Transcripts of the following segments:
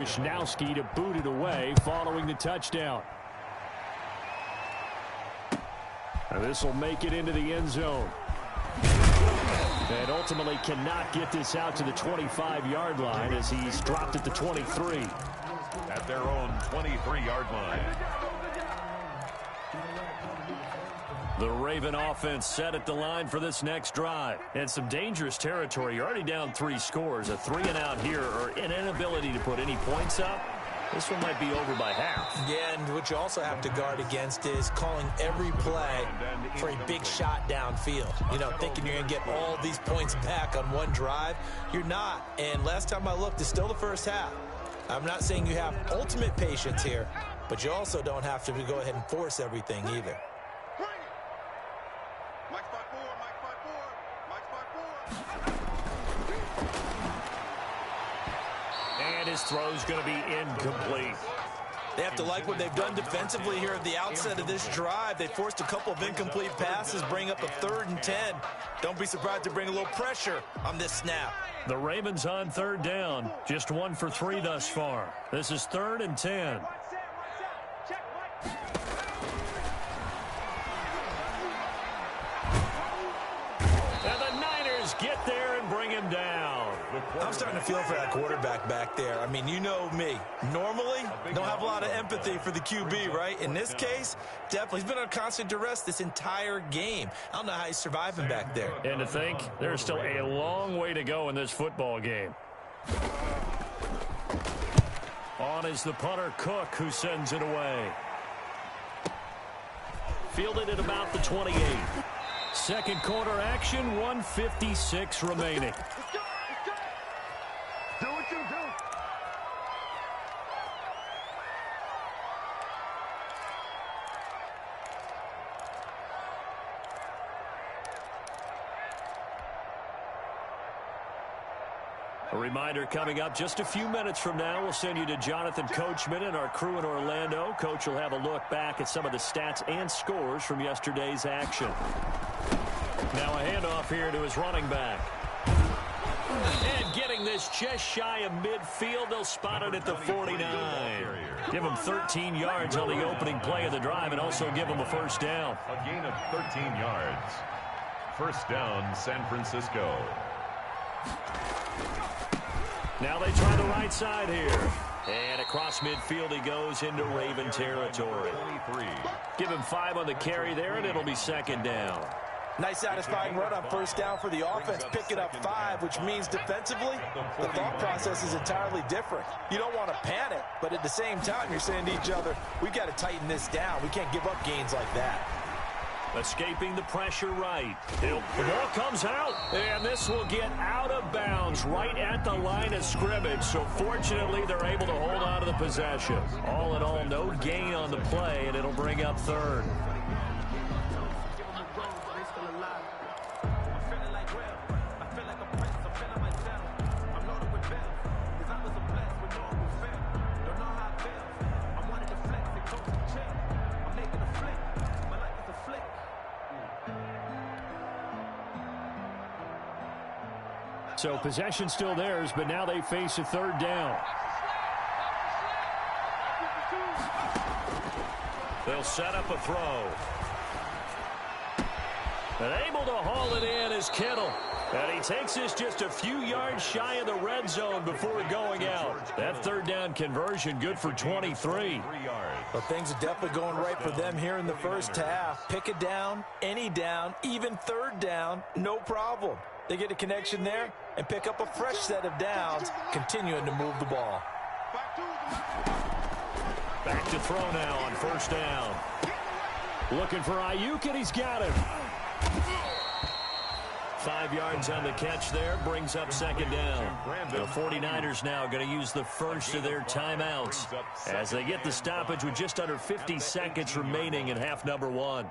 Wisnowski to boot it away following the touchdown. And this will make it into the end zone. And ultimately cannot get this out to the 25-yard line as he's dropped at the 23. At their own 23-yard line. The Raven offense set at the line for this next drive. And some dangerous territory. You're already down 3 scores. A 3-and-out here or an inability to put any points up. This one might be over by half. Yeah, and what you also have to guard against is calling every play for a big shot downfield. You know, thinking you're going to get all these points back on one drive. You're not. And last time I looked, it's still the first half. I'm not saying you have ultimate patience here, but you also don't have to go ahead and force everything either. And his throw's going to be incomplete. They have to like what they've done defensively here at the outset of this drive. They forced a couple of incomplete passes, bring up a 3rd and 10. Don't be surprised to bring a little pressure on this snap. The Ravens on 3rd down. Just 1 for 3 thus far. This is 3rd and 10. And the Niners get there and bring him down. I'm starting to feel for that quarterback back there. I mean, you know me. Normally, don't have a lot of empathy for the QB, right? In this case, definitely. He's been under constant duress this entire game. I don't know how he's surviving back there. And to think, there's still a long way to go in this football game. On is the punter, Cook, who sends it away. Fielded at about the 28. Second quarter action, 1:56 remaining. Do what you do. A reminder coming up just a few minutes from now. We'll send you to Jonathan Coachman and our crew in Orlando. Coach will have a look back at some of the stats and scores from yesterday's action. Now a handoff here to his running back. And getting this just shy of midfield, they'll spot it at the 49. Give him 13 yards on the opening play of the drive and also give him a first down. A gain of 13 yards. First down, San Francisco. Now they try the right side here. And across midfield he goes into Raven territory. 23. Give him 5 on the carry there, and it'll be second down. Nice satisfying run on first down for the offense, picking up 5, which means defensively, the thought process is entirely different. You don't want to panic, but at the same time, you're saying to each other, we've got to tighten this down. We can't give up gains like that. Escaping the pressure right. The ball comes out, and this will get out of bounds right at the line of scrimmage. So fortunately, they're able to hold on to the possession. All in all, no gain on the play, and it'll bring up 3rd. So possession still theirs, but now they face a 3rd down. They'll set up a throw. And able to haul it in is Kittle. And he takes this just a few yards shy of the red zone before going out. That 3rd down conversion good for 23. Well, things are definitely going right for them here in the first half. Pick a down, any down, even 3rd down, no problem. They get a connection there and pick up a fresh set of downs, continuing to move the ball. Back to throw now on first down. Looking for Ayuk, and he's got him. 5 yards on the catch there, brings up second down. The 49ers now going to use the first of their timeouts as they get the stoppage with just under 50 seconds remaining in half number 1.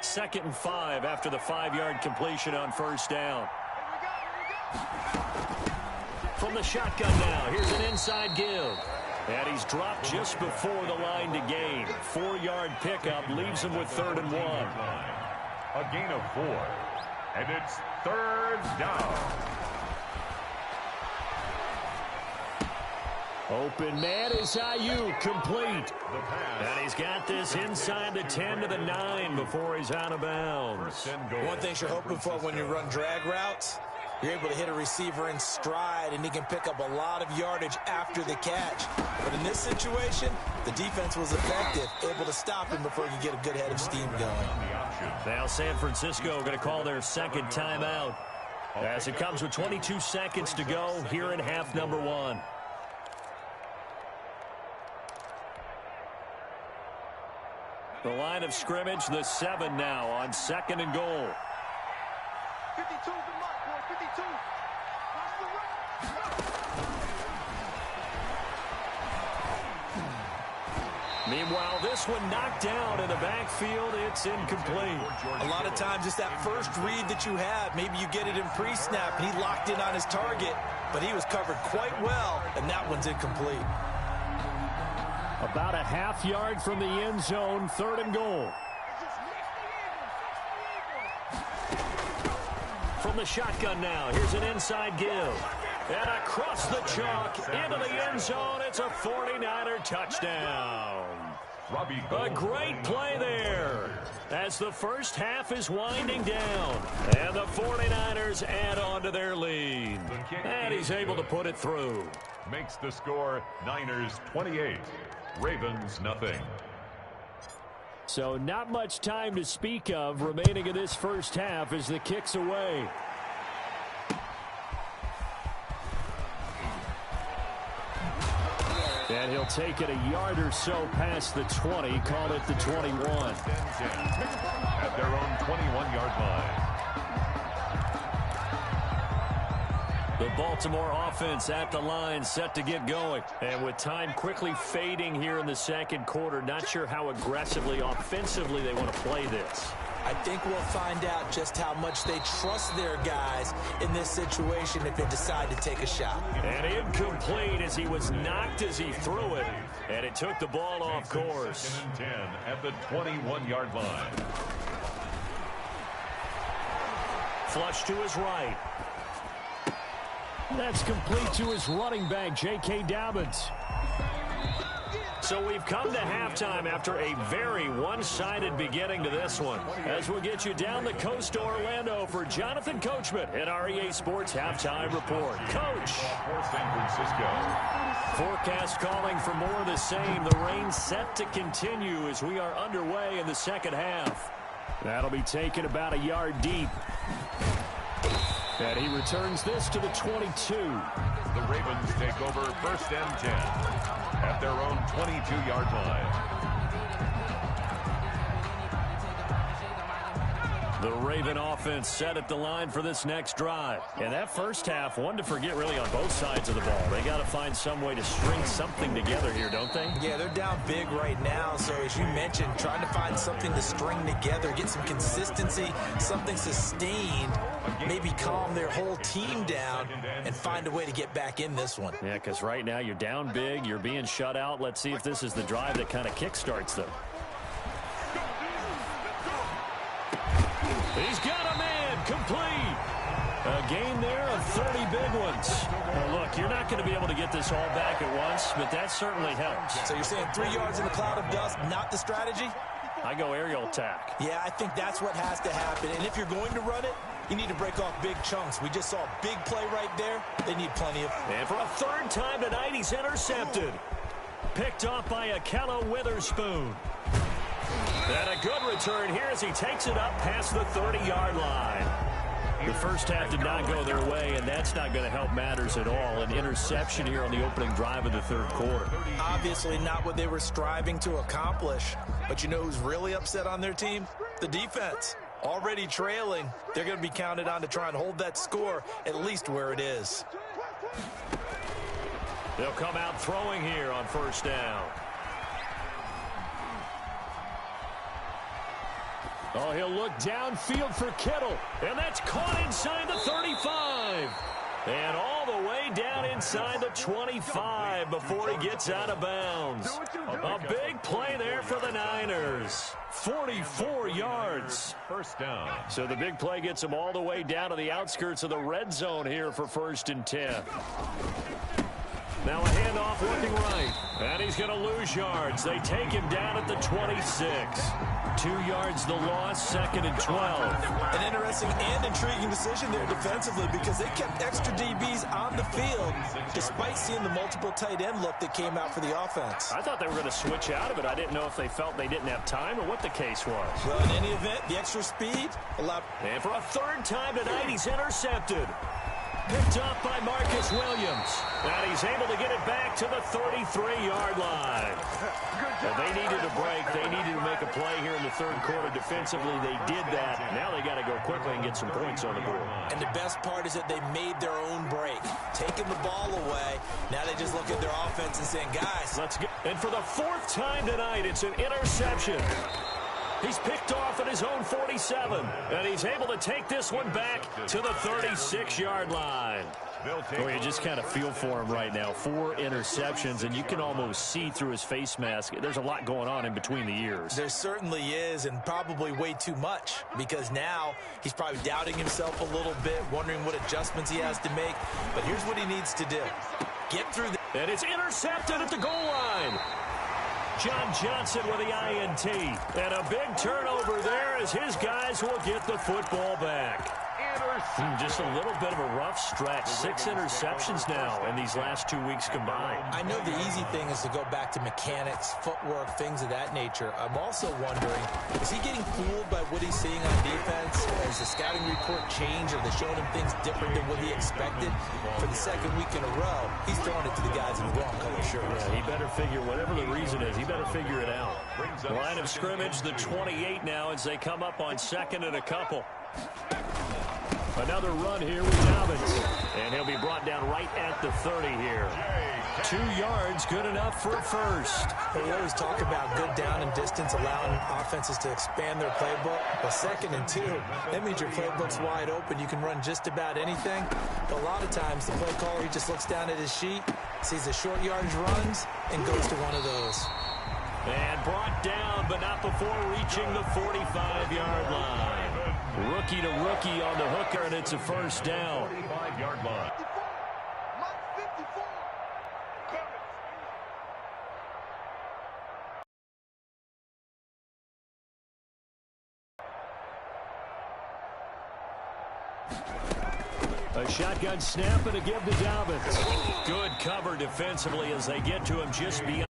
2nd and 5 after the 5-yard completion on first down. From the shotgun now, here's an inside give. And he's dropped just before the line to gain. 4-yard pickup leaves him with 3rd and 1. A gain of 4. And it's 3rd down. Open man is Ayuk, complete. And he's got this inside the 10 to the 9 before he's out of bounds. One thing you're hoping for when you run drag routes, you're able to hit a receiver in stride, and he can pick up a lot of yardage after the catch. But in this situation, the defense was effective, able to stop him before he could get a good head of steam going. Now San Francisco going to call their second timeout as it comes with 22 seconds to go here in half number 1. The line of scrimmage, the 7 now on 2nd and goal. 52, good luck, boy, 52. Meanwhile, this one knocked down in the backfield. It's incomplete. A lot of times it's that first read that you have. Maybe you get it in pre-snap, and he locked in on his target, but he was covered quite well, and that one's incomplete. About a half yard from the end zone, 3rd and goal. From the shotgun now, here's an inside give. And across the chalk, into the end zone, it's a 49er touchdown. A great play there as the first half is winding down. And the 49ers add on to their lead. And he's able to put it through. Makes the score Niners 28, Ravens nothing. So not much time to speak of remaining in this first half as the kick's away. And he'll take it a yard or so past the 20, call it the 21. At their own 21-yard line. The Baltimore offense at the line, set to get going. And with time quickly fading here in the second quarter, not sure how aggressively, offensively they want to play this. I think we'll find out just how much they trust their guys in this situation if they decide to take a shot. And incomplete as he was knocked as he threw it. And it took the ball off course. 2nd and 10 at the 21-yard line. Flush to his right. That's complete to his running back, J.K. Dobbins. So we've come to halftime after a very one-sided beginning to this one. As we'll get you down the coast to Orlando for Jonathan Coachman in our EA Sports Halftime Report. Coach. For San Francisco. Forecast calling for more of the same. The rain set to continue as we are underway in the second half. That'll be taken about a yard deep. And he returns this to the 22. The Ravens take over 1st and 10 at their own 22-yard line. The Raven offense set at the line for this next drive. And that first half, one to forget really on both sides of the ball. They got to find some way to string something together here, don't they? Yeah, they're down big right now. So as you mentioned, trying to find something to string together, get some consistency, something sustained, maybe calm their whole team down and find a way to get back in this one. Yeah, because right now you're down big, you're being shut out. Let's see if this is the drive that kind of kickstarts them. He's got a man, complete. A gain there of 30 big ones. Well, look, you're not going to be able to get this all back at once, but that certainly helps. So you're saying 3 yards in a cloud of dust, not the strategy? I go aerial attack. Yeah, I think that's what has to happen. And if you're going to run it, you need to break off big chunks. We just saw a big play right there. They need plenty of... And for a 3rd time tonight, he's intercepted. Picked off by Akella Witherspoon. And a good return here as he takes it up past the 30-yard line. The first half did not go their way, and that's not going to help matters at all. An interception here on the opening drive of the 3rd quarter. Obviously not what they were striving to accomplish. But you know who's really upset on their team? The defense. Already trailing. They're going to be counted on to try and hold that score at least where it is. They'll come out throwing here on 1st down. Oh, he'll look downfield for Kittle. And that's caught inside the 35. And all the way down inside the 25 before he gets out of bounds. A big play there for the Niners. 44 yards. 1st down. So the big play gets him all the way down to the outskirts of the red zone here for 1st and 10. Now a handoff working right. And he's going to lose yards. They take him down at the 26. 2 yards the loss, 2nd and 12. An interesting and intriguing decision there defensively because they kept extra DBs on the field despite seeing the multiple tight end look that came out for the offense. I thought they were going to switch out of it. I didn't know if they felt they didn't have time or what the case was. Well, in any event, the extra speed allowed. And for a 3rd time tonight, he's intercepted. Picked up by Marcus Williams. And he's able to get it back to the 33-yard line. Well, they needed a break. They needed to make a play here in the 3rd quarter defensively. They did that. Now they got to go quickly and get some points on the board. And the best part is that they made their own break. Taking the ball away. Now they just look at their offense and saying, guys, let's get. And for the 4th time tonight, it's an interception. He's picked off at his own 47, and he's able to take this one back to the 36-yard line. Well, you just kind of feel for him right now. 4 interceptions, and you can almost see through his face mask. There's a lot going on in between the ears. There certainly is, and probably way too much, because now he's probably doubting himself a little bit, wondering what adjustments he has to make. But here's what he needs to do. Get through the... And it's intercepted at the goal line. John Johnson with the INT. And a big turnover there as his guys will get the football back. Just a little bit of a rough stretch. 6 interceptions now in these last 2 weeks combined. I know the easy thing is to go back to mechanics, footwork, things of that nature. I'm also wondering, is he getting fooled by what he's seeing on defense? Has the scouting report changed? Are they showing him things different than what he expected? For the 2nd week in a row, he's throwing it to the guys in the wrong color shirt. Yeah, he better figure, whatever the reason is, he better figure it out. Line of scrimmage, the 28 now as they come up on 2nd and a couple. Another run here with Dobbins. And he'll be brought down right at the 30 here. 2 yards, good enough for a first. We always talk about good down and distance, allowing offenses to expand their playbook. Well, 2nd and 2, that means your playbook's wide open. You can run just about anything. But a lot of times, the play caller, he just looks down at his sheet, sees the short yardage runs, and goes to one of those. And brought down, but not before reaching the 45-yard line. Rookie to rookie on the hooker, and it's a first down. 45-yard line. A shotgun snap and a give to Dobbins. Good cover defensively as they get to him just beyond.